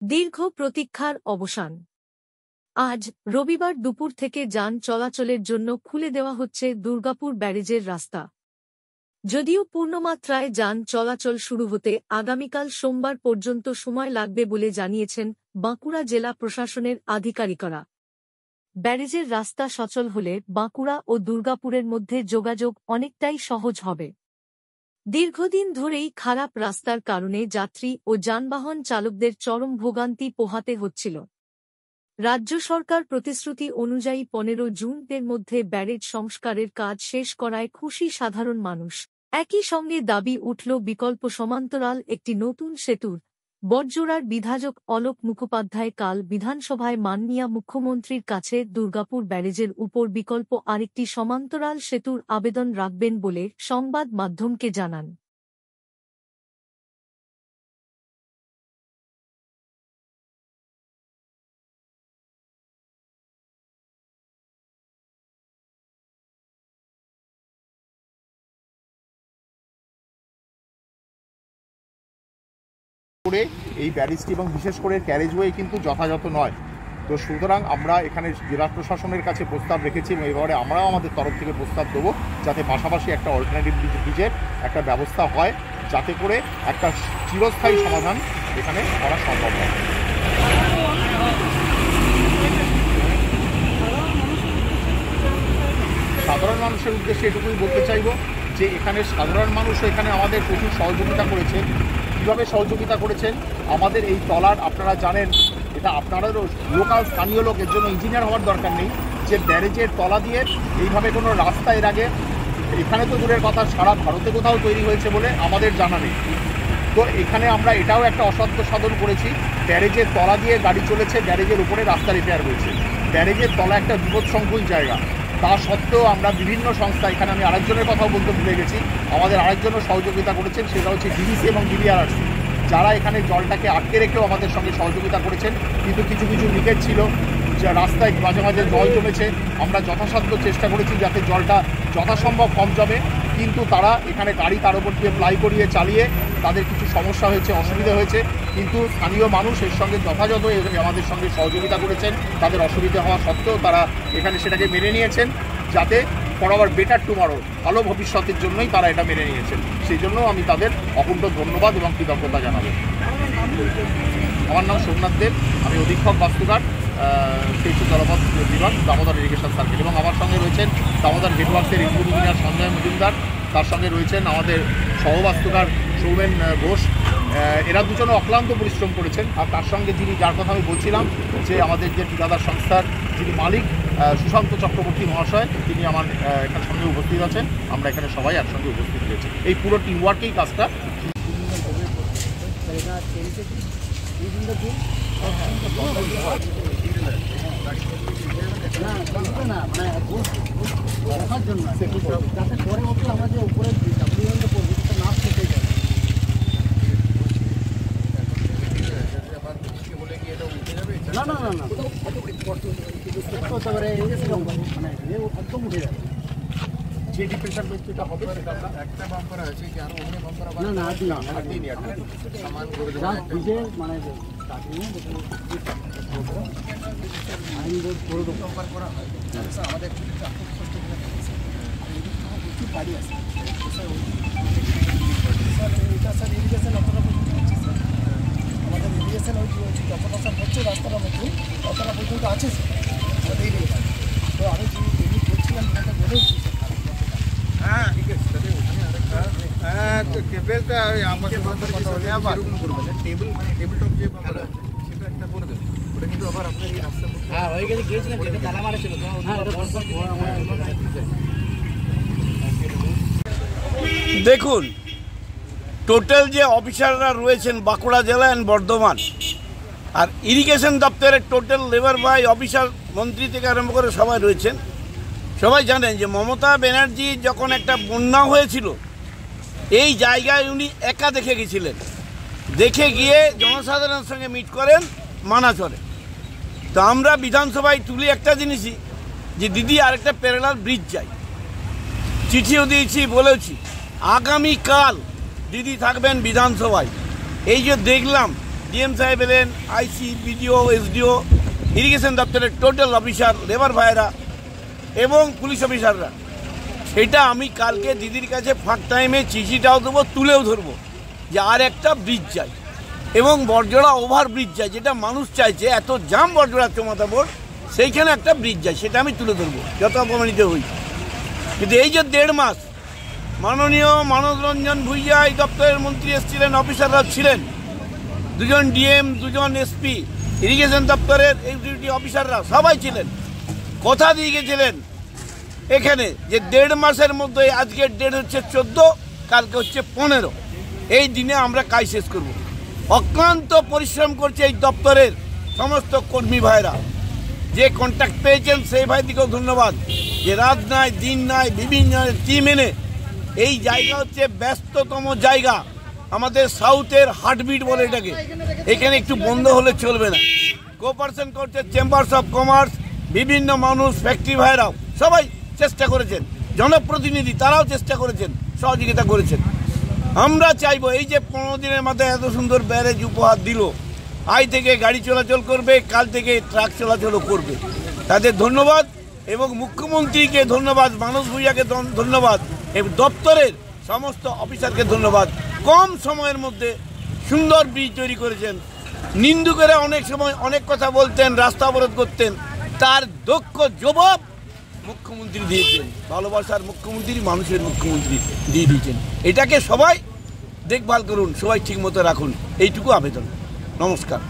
দীর্ঘ প্রতীক্ষার অবসান। আজ রবিবার দুপুর থেকে যান চলাচলের জন্য খুলে দেওয়া হচ্ছে দুর্গাপুর ব্যারেজের রাস্তা। যদিও পূর্ণমাত্রায় যান চলাচল শুরু হতে আগামীকাল সোমবার পর্যন্ত সময় লাগবে বলে জানিয়েছেন বাঁকুড়া জেলা প্রশাসনের আধিকারিকরা। ব্যারেজের রাস্তা সচল হলে বাঁকুড়া ও দুর্গাপুরের মধ্যে যোগাযোগ অনেকটাই সহজ হবে। দীর্ঘদিন ধরেই খারাপ রাস্তার কারণে যাত্রী ও যানবাহন চালকদের চরম ভোগান্তি পোহাতে হচ্ছিল। রাজ্য সরকার প্রতিশ্রুতি অনুযায়ী 15 জুনের মধ্যে ব্যারেজ সংস্কারের কাজ শেষ করায় খুশি সাধারণ মানুষ। একই সঙ্গে দাবি উঠল বিকল্প সমান্তরাল একটি নতুন সেতুর। বড়জোড়ার বিধায়ক অলোক মুখোপাধ্যায় কাল বিধানসভায় মাননীয় মুখ্যমন্ত্রীর কাছে দুর্গাপুর ব্যারেজের উপর বিকল্প আরেকটি সমান্তরাল সেতুর আবেদন রাখবেন বলে সংবাদ মাধ্যমকে জানান। এই ব্যারিজটি এবং বিশেষ করে ক্যারেজওয়ে কিন্তু যথাযথ নয়। তো সুতরাং আমরা এখানে জেলা প্রশাসনের কাছে প্রস্তাব রেখেছি এবং এবারে আমরাও আমাদের তরফ থেকে প্রস্তাব দেবো যাতে পাশাপাশি একটা অল্টারনেটিভ ব্রিজের একটা ব্যবস্থা হয়, যাতে করে একটা চিরস্থায়ী সমাধান এখানে করা সম্ভব হয়। সাধারণ মানুষের উদ্দেশ্যে এটুকুই বলতে চাইব যে এখানে সাধারণ মানুষ এখানে আমাদের প্রচুর সহযোগিতা করেছে। কীভাবে সহযোগিতা করেছেন? আমাদের এই তলার, আপনারা জানেন, এটা আপনারাও লোকাল স্থানীয় লোক, এর জন্য ইঞ্জিনিয়ার হওয়ার দরকার নেই, যে ব্যারেজের তলা দিয়ে এইভাবে কোনো রাস্তা এর আগে এখানে তো দূরের কথা সারা ভারতে কোথাও তৈরি হয়েছে বলে আমাদের জানা নেই। তো এখানে আমরা এটাও একটা অসাধ্য সাধন করেছি, ব্যারেজের তলা দিয়ে গাড়ি চলেছে, ব্যারেজের উপরে রাস্তা রিপেয়ার হয়েছে। ব্যারেজের তলা একটা বিপদসংকুল জায়গা, তা সত্ত্বেও আমরা বিভিন্ন সংস্থা, এখানে আমি আরেকজনের কথাও বলতে ভুলে গেছি, আমাদের আরেকজনও সহযোগিতা করেছেন, সেটা হচ্ছে ডিডিসি এবং ডিবিআরআরসি, যারা এখানে জলটাকে আটকে রেখেও আমাদের সঙ্গে সহযোগিতা করেছেন। কিন্তু কিছু কিছু লিকেজ ছিল, যে রাস্তায় মাঝে মাঝে জল জমেছে, আমরা যথাসাধ্য চেষ্টা করেছি যাতে জলটা যথাসম্ভব কম জমে, কিন্তু তারা এখানে গাড়ি তার উপর দিয়ে প্লাই করিয়ে চালিয়ে তাদের কিছু সমস্যা হয়েছে, অসুবিধা হয়েছে, কিন্তু স্থানীয় মানুষ এর সঙ্গে যথাযথ আমাদের সঙ্গে সহযোগিতা করেছেন। তাদের অসুবিধা হওয়া সত্ত্বেও তারা এখানে সেটাকে মেনে নিয়েছেন, যাতে ফর আওয়ার বেটার টুমরো, ভালো ভবিষ্যতের জন্যই তারা এটা মেনে নিয়েছেন। সেই জন্য আমি তাদের অকুণ্ঠ ধন্যবাদ এবং কৃতজ্ঞতা জানাবো। আমার নাম সোমনাথ দেব, আমি অধীক্ষক বাস্তুঘাট, সেতু জলপথ বিভাগ, দামোদর ইরিগেশন সার্কেল, এবং আমার সঙ্গে রয়েছেন দামোদর হেডওয়ার্কসের ইঞ্জিনিয়ার সঞ্জয় মজুমদার, তার সঙ্গে রয়েছেন আমাদের সহবাস্তুকার সৌমেন ঘোষ। এরা দুজনে অক্লান্ত পরিশ্রম করেছেন। আর তার সঙ্গে যার কথা আমি বলছিলাম, যে আমাদের যে ঠিকাদার সংস্থার যিনি মালিক সুশান্ত চক্রবর্তী মহাশয়, তিনি আমার এখানে সঙ্গে উপস্থিত আছেন। আমরা এখানে সবাই একসঙ্গে উপস্থিত হয়েছি, এই পুরো টিম ওয়ার্কেই কাজটা। না না না না একদম উঠে যাবে। যে ডিপ্রেশন ব্যক্তিটা হবে সেটা একটা বাম্পার আছে কি আরো অন্য বাম্পার আবার না সামান করে দেব ভিজে মানে আইন বোর্ড করে দেব করা হয়। স্যার আমাদের কিছু বাড়ি আছে স্যার, এটা স্যার ইরিগেশন অতটা পর্যন্ত আছে স্যার, আমাদের ইরিগেশন হচ্ছে যতটা স্যার হচ্ছে রাস্তাটা মধ্যে ততটা পর্যন্ত আছে স্যার এই রেট। তো আমি যেমনি বলছিলাম এটা বলেছি হ্যাঁ ঠিক আছে। হ্যাঁ তো কেবলটা আমাকে কথা বলে আবার এরকম করবেন, টেবিল মানে টেবিল টপ যে ব্যাপার আছে সেটা একটা করে দেবেন, ওটা কিন্তু আবার আপনার এই রাস্তার মধ্যে হ্যাঁ হয়ে গেছে, গিয়েছিলাম যেটা তালা মারা ছিল। দেখুন, টোটাল যে অফিসাররা রয়েছেন বাঁকুড়া জেলা অ্যান্ড বর্ধমান, আর ইরিগেশন দপ্তরের টোটাল লেবার বাই অফিসার, মন্ত্রী থেকে আরম্ভ করে সবাই রয়েছেন। সবাই জানেন যে মমতা ব্যানার্জি যখন একটা বন্যা হয়েছিল, এই জায়গায় উনি একা দেখে গেছিলেন, দেখে গিয়ে জনসাধারণের সঙ্গে মিট করেন মানাচরে। তো আমরা বিধানসভায় তুলি একটা জিনিসই, যে দিদি আরেকটা প্যারালাল ব্রিজ চাই, চিঠিও দিয়েছি, বলেছি আগামীকাল দিদি থাকবেন বিধানসভায়। এই যে দেখলাম ডিএম সাহেব এলেন, আইসি, বিডিও, এসডিও, ইরিগেশন দপ্তরের টোটাল অফিসার, লেবার ভাইরা এবং পুলিশ অফিসাররা। সেটা আমি কালকে দিদির কাছে ফাঁক টাইমে চিঠিটাও দেবো, তুলেও ধরবো যে আর একটা ব্রিজ চাই এবং বড়জোড়া ওভার ব্রিজ চাই, যেটা মানুষ চাইছে। এত জাম বড়জোড়া চমাতাবোর, সেইখানে একটা ব্রিজ চাই, সেটা আমি তুলে ধরবো যত অপমানিত হই। কিন্তু এই যে 1.5 মাস মাননীয় মানব রঞ্জন ভূঁইয়া এই দপ্তরের মন্ত্রী এসেছিলেন, অফিসাররা ছিলেন, 2 জন ডিএম, 2 জন এসপি, ইরিগেশন দপ্তরের এক্সিকিউটিভ অফিসাররা সবাই ছিলেন। কথা দিয়ে গেছিলেন এখানে যে 1.5 মাসের মধ্যে, আজকের ডেট হচ্ছে 14, কালকে হচ্ছে 15, এই দিনে আমরা কাজ শেষ করব। অক্লান্ত পরিশ্রম করছে এই দপ্তরের সমস্ত কর্মী ভাইরা। যে কন্ট্যাক্ট পেয়েছেন সেই ভাইদিকেও ধন্যবাদ, যে রাত নাই দিন নাই বিভিন্ন টিম এনে এই জায়গা হচ্ছে ব্যস্ততম জায়গা, আমাদের সাউথের হার্টবিট বলে এটাকে। এখানে একটু বন্ধ হলে চলবে না। কোঅপারেশন করছে চেম্বার্স অফ কমার্স, বিভিন্ন মানুষ, ফ্যাক্টরি ভাইরাও সবাই চেষ্টা করেছেন, জনপ্রতিনিধি তারাও চেষ্টা করেছেন, সহযোগিতা করেছেন। আমরা চাইবো এই যে 15 দিনের মাথায় এত সুন্দর ব্যারেজ উপহার দিল, আজ থেকে গাড়ি চলাচল করবে, কাল থেকে ট্রাক চলাচলও করবে, তাদের ধন্যবাদ। এবং মুখ্যমন্ত্রীকে ধন্যবাদ, মানস ভূঁইয়াকে ধন্যবাদ, এবং দপ্তরের সমস্ত অফিসারকে ধন্যবাদ। কম সময়ের মধ্যে সুন্দর ব্রিজ তৈরি করেছেন। নিন্দুকেরা অনেক সময় অনেক কথা বলতেন, রাস্তা অবরোধ করতেন, তার দক্ষ জবাব মুখ্যমন্ত্রী দিয়েছেন। ভালোবাসার মুখ্যমন্ত্রী, মানুষের মুখ্যমন্ত্রী দিয়ে দিয়েছেন। এটাকে সবাই দেখভাল করুন, সবাই ঠিক মতো রাখুন, এইটুকু আবেদন। নমস্কার।